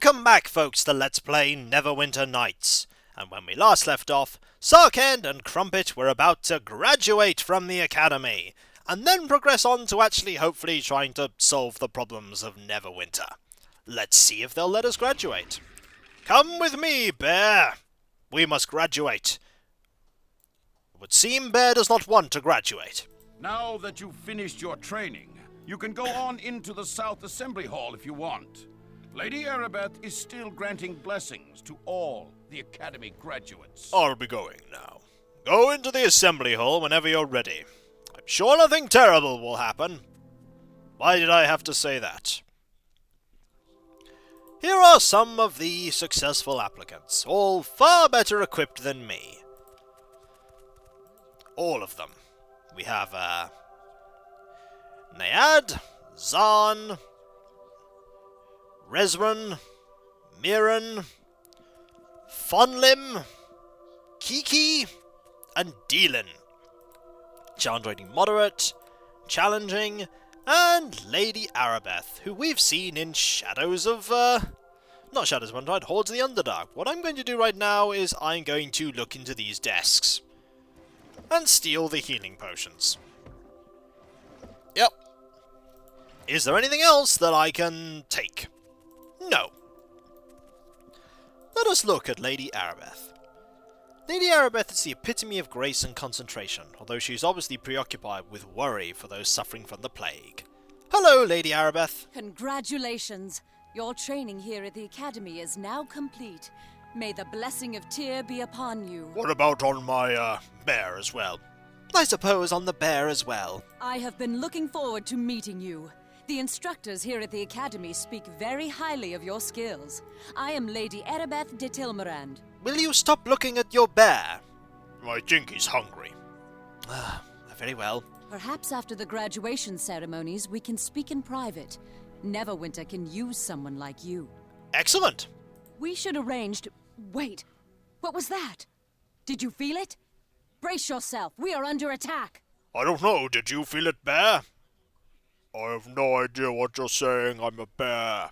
Welcome back, folks, to Let's Play Neverwinter Nights. And when we last left off, Sarkand and Crumpet were about to graduate from the academy, and then progress on to actually hopefully trying to solve the problems of Neverwinter. Let's see if they'll let us graduate. Come with me, Bear. We must graduate. It would seem Bear does not want to graduate. Now that you've finished your training, you can go on into the South Assembly Hall if you want. Lady Arabeth is still granting blessings to all the Academy graduates. I'll be going now. Go into the Assembly Hall whenever you're ready. I'm sure nothing terrible will happen. Why did I have to say that? Here are some of the successful applicants, all far better equipped than me. All of them. We have, Nayad, Zahn, Rezran, Miran, Fonlim, Kiki, and Deelin. Challenge rating moderate, challenging, and Lady Arabeth, who we've seen in Shadows of, not Shadows of Untried, Hordes of the Underdark. What I'm going to do right now is I'm going to look into these desks and steal the healing potions. Yep. Is there anything else that I can take? No. Let us look at Lady Arabeth. Lady Arabeth is the epitome of grace and concentration, although she is obviously preoccupied with worry for those suffering from the plague. Hello, Lady Arabeth. Congratulations! Your training here at the Academy is now complete. May the blessing of Tyr be upon you. What about on my, bear as well? I suppose on the bear as well. I have been looking forward to meeting you. The instructors here at the Academy speak very highly of your skills. I am Lady Arabeth de Tilmarand. Will you stop looking at your bear? I think he's hungry. Very well. Perhaps after the graduation ceremonies, we can speak in private. Neverwinter can use someone like you. Excellent. We should arrange to... Wait, what was that? Did you feel it? Brace yourself, we are under attack. I don't know, did you feel it, bear? I have no idea what you're saying, I'm a bear.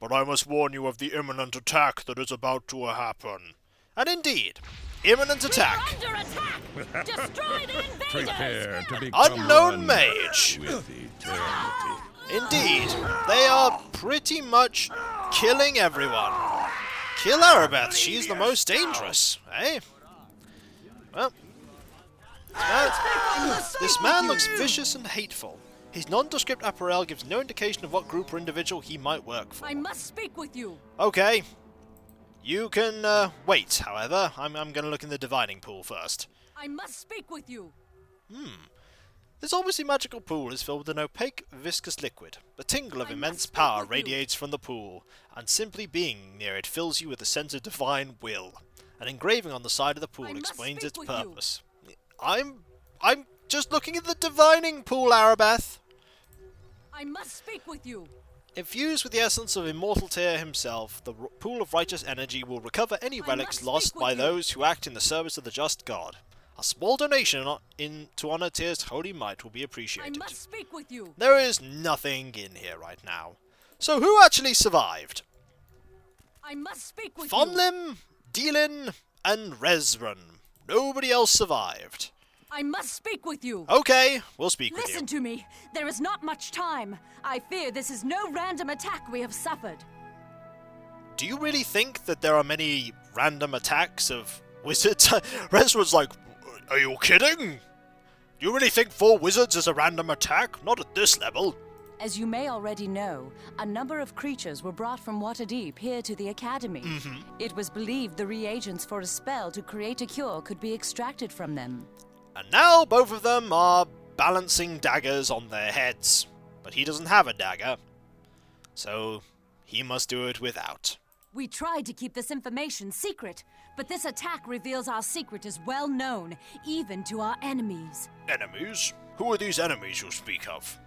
But I must warn you of the imminent attack that is about to happen. And indeed, imminent attack. We're under attack! Destroy the invaders! Prepare to become Unknown one mage. with eternity. Indeed, they are pretty much killing everyone. Kill Arabeth, she's the most dangerous, eh? Well, this man looks vicious and hateful. His nondescript apparel gives no indication of what group or individual he might work for. I must speak with you. Okay. You can, wait, however. I'm gonna look in the divining pool first. I must speak with you. This obviously magical pool is filled with an opaque, viscous liquid. A tingle of immense power radiates from the pool, and simply being near it fills you with a sense of divine will. An engraving on the side of the pool explains its purpose. I'm just looking at the divining pool, Arabeth. I must speak with you. Infused with the essence of immortal Tyr himself, the pool of righteous energy will recover any relics lost by those who act in the service of the just God. A small donation to honor Tyr's holy might will be appreciated. I must speak with you. There is nothing in here right now. So who actually survived? I must speak with you. Fonlim, Deelin, and Rezran. Nobody else survived. I must speak with you. Okay, we'll speak with you. Listen to me. There is not much time. I fear this is no random attack we have suffered. Do you really think that there are many random attacks of wizards? Rezran's like, are you kidding? Do you really think 4 wizards is a random attack? Not at this level. As you may already know, a number of creatures were brought from Waterdeep here to the Academy. It was believed the reagents for a spell to create a cure could be extracted from them. And now both of them are balancing daggers on their heads. But he doesn't have a dagger, so he must do it without. We tried to keep this information secret, but this attack reveals our secret is well known, even to our enemies. Enemies? Who are these enemies you speak of?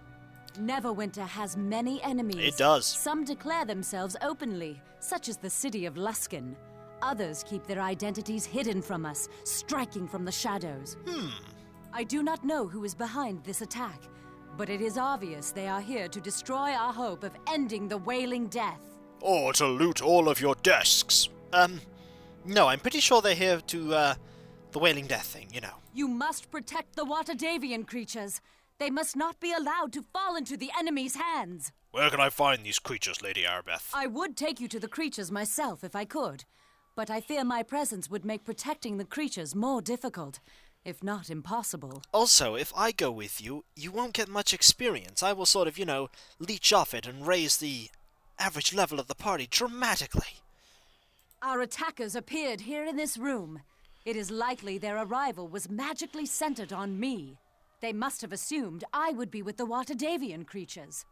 Neverwinter has many enemies. It does. Some declare themselves openly, such as the city of Luskan. Others keep their identities hidden from us, striking from the shadows. I do not know who is behind this attack, but it is obvious they are here to destroy our hope of ending the Wailing Death. Or to loot all of your desks. No, I'm pretty sure they're here to, the Wailing Death thing, you know. You must protect the Watadavian creatures. They must not be allowed to fall into the enemy's hands. Where can I find these creatures, Lady Arabeth? I would take you to the creatures myself if I could, but I fear my presence would make protecting the creatures more difficult, if not impossible. Also, if I go with you, you won't get much experience. I will sort of, you know, leech off it and raise the average level of the party dramatically. Our attackers appeared here in this room. It is likely their arrival was magically centered on me. They must have assumed I would be with the Watadavian creatures.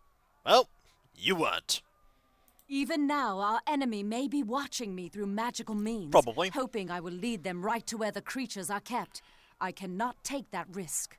Well, you weren't. Even now, our enemy may be watching me through magical means. Probably. Hoping I will lead them right to where the creatures are kept. I cannot take that risk.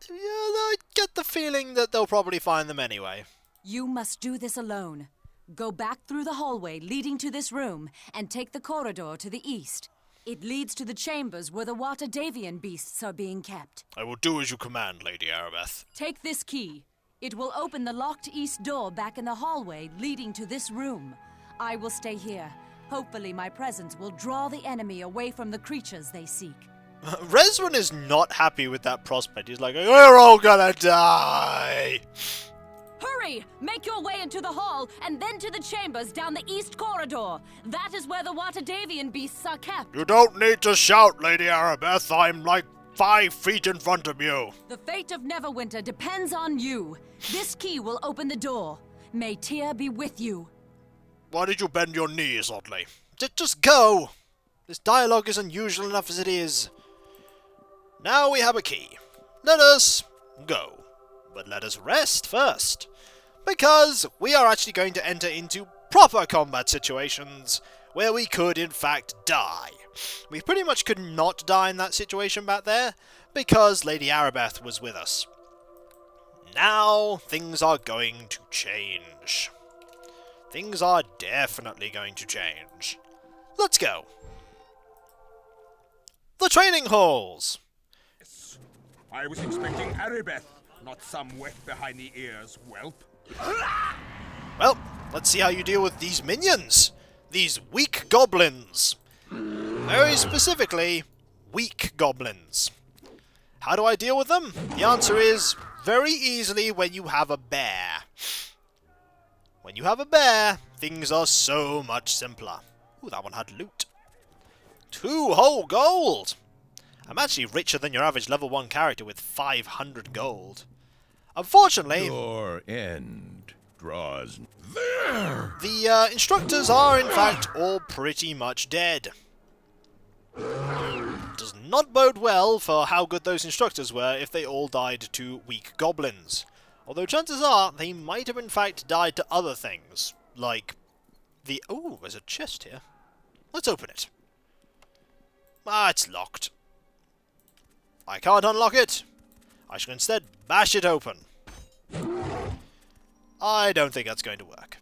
Yeah, I get the feeling that they'll probably find them anyway. You must do this alone. Go back through the hallway leading to this room and take the corridor to the east. It leads to the chambers where the Watadavian beasts are being kept. I will do as you command, Lady Arabeth. Take this key. It will open the locked east door back in the hallway leading to this room. I will stay here. Hopefully my presence will draw the enemy away from the creatures they seek. Rezwan is not happy with that prospect. He's like, we're all gonna die! Hurry! Make your way into the hall and then to the chambers down the east corridor. That is where the Watadavian beasts are kept. You don't need to shout, Lady Arabeth. I'm like 5 feet in front of you. The fate of Neverwinter depends on you. This key will open the door. May Tyr be with you. Why did you bend your knees, oddly? Just go! This dialogue is unusual enough as it is. Now we have a key. Let us go. But let us rest first. Because we are actually going to enter into proper combat situations where we could in fact die. We pretty much could not die in that situation back there because Lady Arabeth was with us. Now things are going to change. Things are definitely going to change. Let's go. The training halls. I was expecting Arabeth, not some wet behind the ears whelp. Well, let's see how you deal with these minions. These weak goblins. Very specifically, weak goblins. How do I deal with them? The answer is very easily when you have a bear. When you have a bear, things are so much simpler. Ooh, that one had loot. 2 whole gold! I'm actually richer than your average level 1 character with 500 gold. Unfortunately, Your end draws there. the instructors are in fact all pretty much dead. Does not bode well for how good those instructors were if they all died to weak goblins. Although chances are they might have in fact died to other things, like the... Oh, there's a chest here. Let's open it. Ah, it's locked. I can't unlock it. I shall instead bash it open. I don't think that's going to work.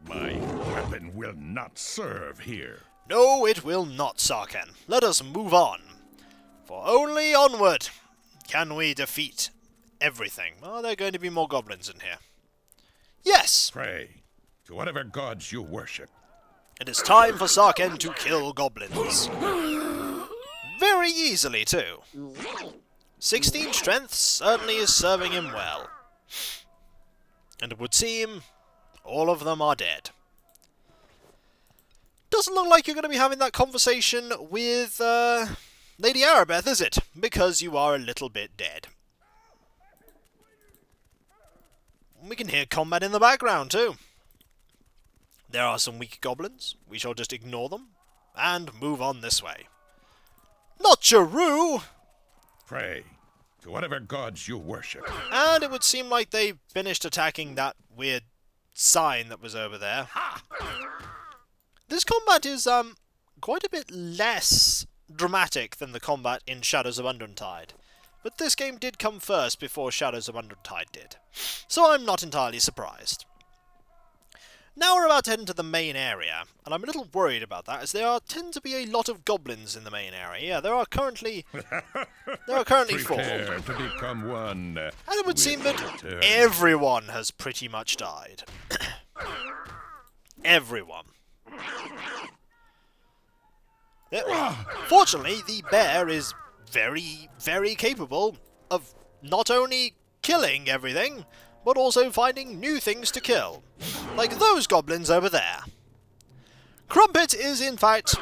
My weapon will not serve here. No, it will not, Sarken. Let us move on. For only onward can we defeat everything. Are there going to be more goblins in here? Yes! Pray to whatever gods you worship. It is time for Sarken to kill goblins. Very easily, too. 16 strength certainly is serving him well. And it would seem all of them are dead. Doesn't look like you're going to be having that conversation with Lady Arabeth, is it? Because you are a little bit dead. We can hear combat in the background, too. There are some weak goblins. We shall just ignore them and move on this way. Not Jeru! Pray to whatever gods you worship. And it would seem like they finished attacking that weird sign that was over there. This combat is quite a bit less dramatic than the combat in Shadows of Undertide. But this game did come first before Shadows of Undertide did. So I'm not entirely surprised. Now we're about to head into the main area, and I'm a little worried about that, as there tend to be a lot of goblins in the main area. Yeah, there are currently 4. Prepare to become one. And it would seem that everyone has pretty much died. everyone. Fortunately, the bear is very, very capable of not only killing everything, but also finding new things to kill. Like those goblins over there. Crumpet is, in fact,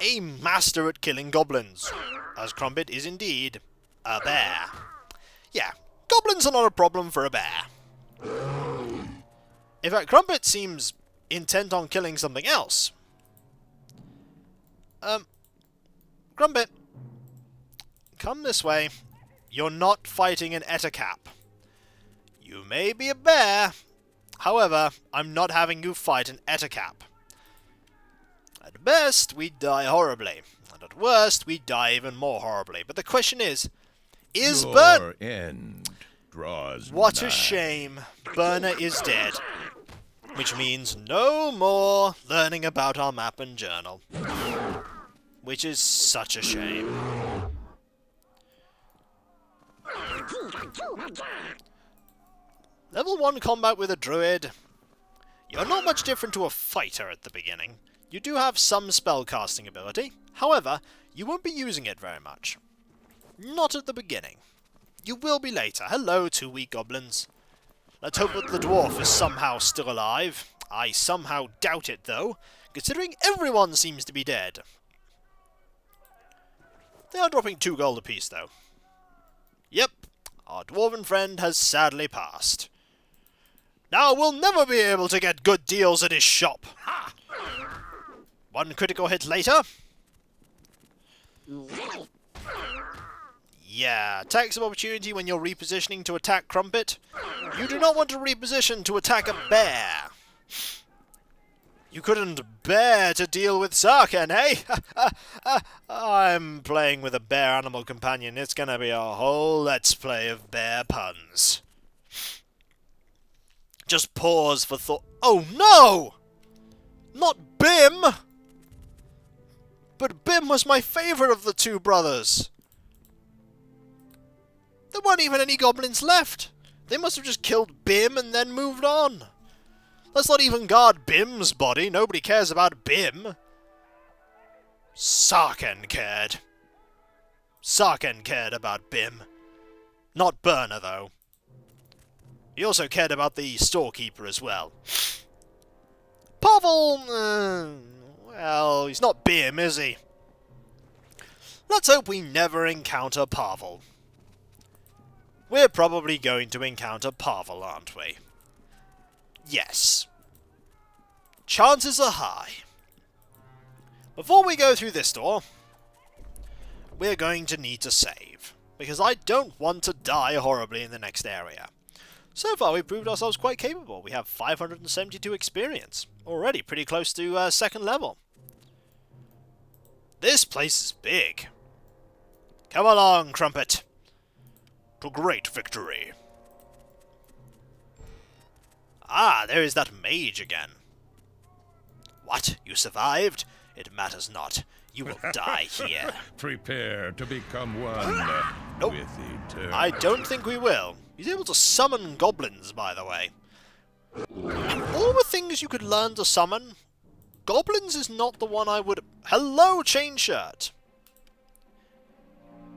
a master at killing goblins, as Crumpet is indeed a bear. Yeah, goblins are not a problem for a bear. In fact, Crumpet seems intent on killing something else. Crumpet, come this way. You're not fighting an Ettercap. You may be a bear, however, I'm not having you fight an Ettercap. At best, we die horribly, and at worst, we die even more horribly. But the question is Your end draws What nigh. a shame. Burner is dead. Which means no more learning about our map and journal. Which is such a shame. Level 1 combat with a druid. You're not much different to a fighter at the beginning. You do have some spellcasting ability. However, you won't be using it very much. Not at the beginning. You will be later. Hello, 2 weak goblins. Let's hope that the dwarf is somehow still alive. I somehow doubt it, though, considering everyone seems to be dead. They are dropping 2 gold apiece, though. Yep, our dwarven friend has sadly passed. Now we'll never be able to get good deals at his shop. Ha! 1 critical hit later. Yeah, attacks of opportunity when you're repositioning to attack Crumpet. You do not want to reposition to attack a bear. You couldn't bear to deal with Sarken, eh? I'm playing with a bear animal companion. It's gonna be a whole let's play of bear puns. Just pause for thought. Oh no! Not Bim! But Bim was my favourite of the 2 brothers. There weren't even any goblins left. They must have just killed Bim and then moved on. Let's not even guard Bim's body. Nobody cares about Bim. Sarken cared. Sarken cared about Bim. Not Burner, though. He also cared about the storekeeper as well. Pavel, well, he's not Bim, is he? Let's hope we never encounter Pavel. We're probably going to encounter Pavel, aren't we? Yes. Chances are high. Before we go through this door, we're going to need to save, because I don't want to die horribly in the next area. So far we've proved ourselves quite capable. We have 572 experience, already pretty close to 2nd level. This place is big. Come along, Crumpet. To great victory. Ah, there is that mage again. What? You survived? It matters not. You will die here. Prepare to become one Nope. with eternity. I don't think we will. He's able to summon goblins, by the way. And all the things you could learn to summon, goblins is not the one I would... Hello, Chain Shirt!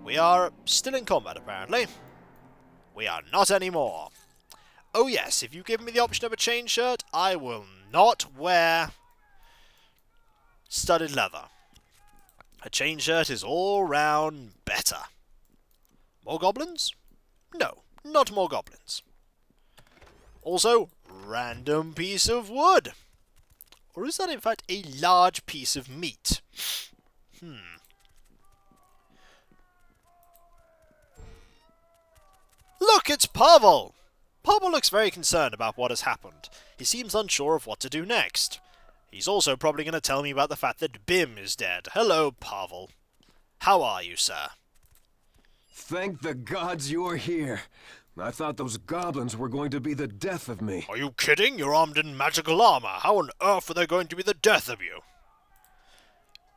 We are still in combat, apparently. We are not anymore. Oh yes, if you give me the option of a chain shirt, I will not wear studded leather. A chain shirt is all round better. More goblins? No, not more goblins. Also, random piece of wood. Or is that in fact a large piece of meat? Look, it's Pavel! Pavel looks very concerned about what has happened. He seems unsure of what to do next. He's also probably going to tell me about the fact that Bim is dead. Hello, Pavel. How are you, sir? Thank the gods you're here. I thought those goblins were going to be the death of me. Are you kidding? You're armed in magical armor. How on earth are they going to be the death of you?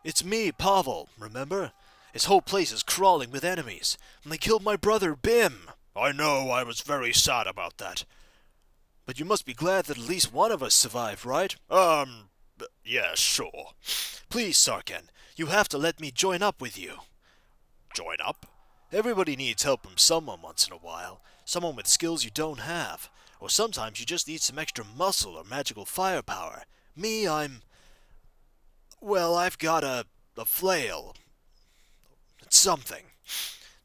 It's me, Pavel, remember? This whole place is crawling with enemies, and they killed my brother, Bim. I know, I was very sad about that. But you must be glad that at least one of us survived, right? Yeah, sure. Please, Sarken, you have to let me join up with you. Join up? Everybody needs help from someone once in a while. Someone with skills you don't have. Or sometimes you just need some extra muscle or magical firepower. Me, well, I've got a flail. It's something.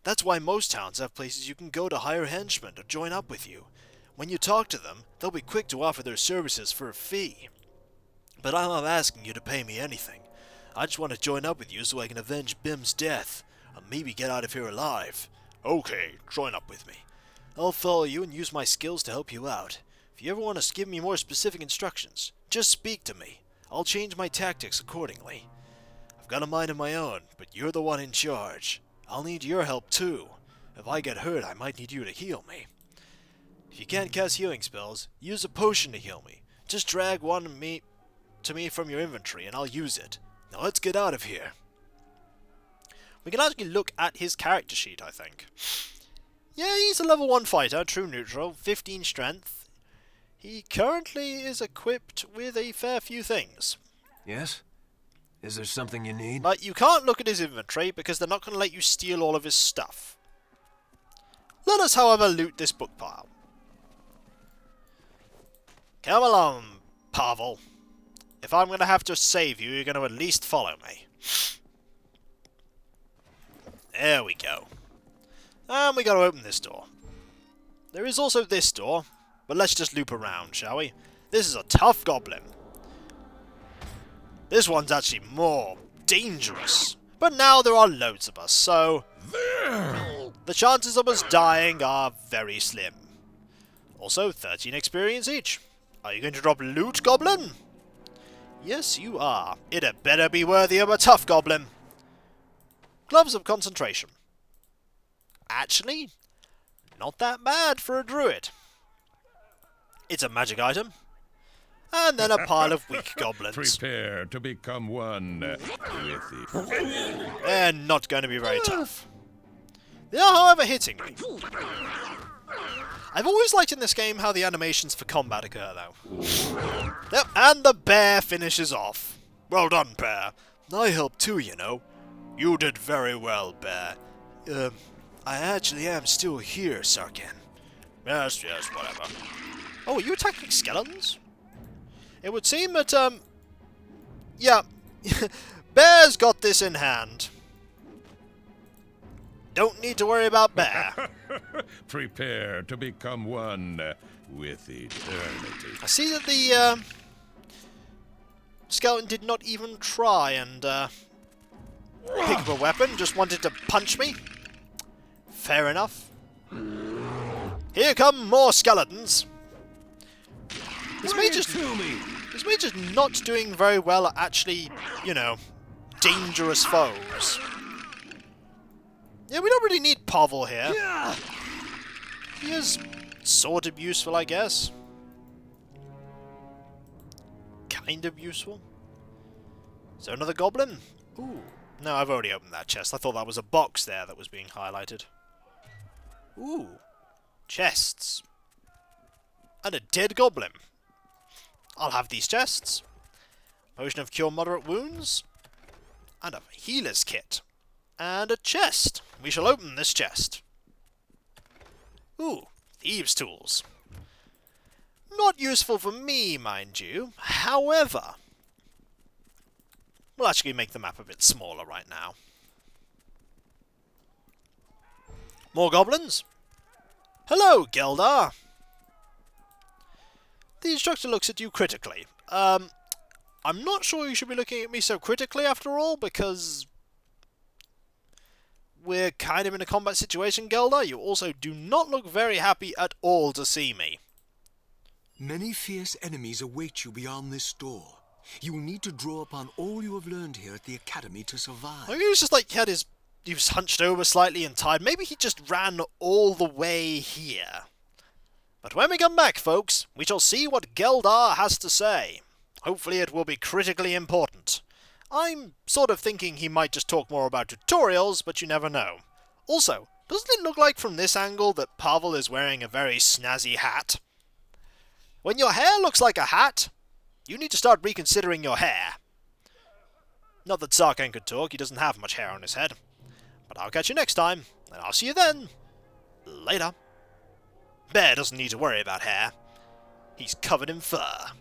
That's why most towns have places you can go to hire henchmen to join up with you. When you talk to them, they'll be quick to offer their services for a fee. But I'm not asking you to pay me anything. I just want to join up with you so I can avenge Bim's death, and maybe get out of here alive. Okay, join up with me. I'll follow you and use my skills to help you out. If you ever want to give me more specific instructions, just speak to me. I'll change my tactics accordingly. I've got a mind of my own, but you're the one in charge. I'll need your help too. If I get hurt, I might need you to heal me. If you can't cast healing spells, use a potion to heal me. Just drag one to me from your inventory and I'll use it. Now let's get out of here. We can actually look at his character sheet, I think. Yeah, he's a level 1 fighter, true neutral, 15 strength. He currently is equipped with a fair few things. Yes? Is there something you need? But you can't look at his inventory because they're not going to let you steal all of his stuff. Let us, however, loot this book pile. Come along, Pavel. If I'm going to have to save you, you're going to at least follow me. There we go. And we got to open this door. There is also this door, but let's just loop around, shall we? This is a tough goblin. This one's actually more dangerous. But now there are loads of us, so the chances of us dying are very slim. Also, 13 experience each. Are you going to drop loot, goblin? Yes, you are. It had better be worthy of a tough goblin. Gloves of concentration. Actually, not that bad for a druid. It's a magic item. And then a pile of weak goblins. Prepare to become one with it. They're not going to be very tough. They are, however, hitting me. I've always liked in this game how the animations for combat occur, though. Yep, and the bear finishes off. Well done, Bear. I helped too, you know. You did very well, Bear. I actually am still here, Sarken. Yes, whatever. Oh, are you attacking skeletons? It would seem that, yeah, Bear's got this in hand. Don't need to worry about Bear. Prepare to become one with eternity. I see that the, skeleton did not even try and, pick up a weapon, just wanted to punch me. Fair enough. Here come more skeletons. This mage is not doing very well at actually, you know, dangerous foes. Yeah, we don't really need Pavel here. He is sort of useful, I guess. Kind of useful. Is there another goblin? Ooh. No, I've already opened that chest. I thought that was a box there that was being highlighted. Ooh. Chests. And a dead goblin. I'll have these chests. Potion of Cure Moderate Wounds. And a healer's kit. And a chest. We shall open this chest. Ooh, thieves' tools. Not useful for me, mind you. However, we'll actually make the map a bit smaller right now. More goblins? Hello, Geldar! The instructor looks at you critically. I'm not sure you should be looking at me so critically after all, because we're kind of in a combat situation, Geldar. You also do not look very happy at all to see me. Many fierce enemies await you beyond this door. You will need to draw upon all you have learned here at the Academy to survive. Maybe he was just like, he was hunched over slightly and tired. Maybe he just ran all the way here. But when we come back, folks, we shall see what Geldar has to say. Hopefully it will be critically important. I'm sort of thinking he might just talk more about tutorials, but you never know. Also, doesn't it look like from this angle that Pavel is wearing a very snazzy hat? When your hair looks like a hat, you need to start reconsidering your hair. Not that Sarkhan could talk, he doesn't have much hair on his head. But I'll catch you next time, and I'll see you then. Later. Bear doesn't need to worry about hair. He's covered in fur.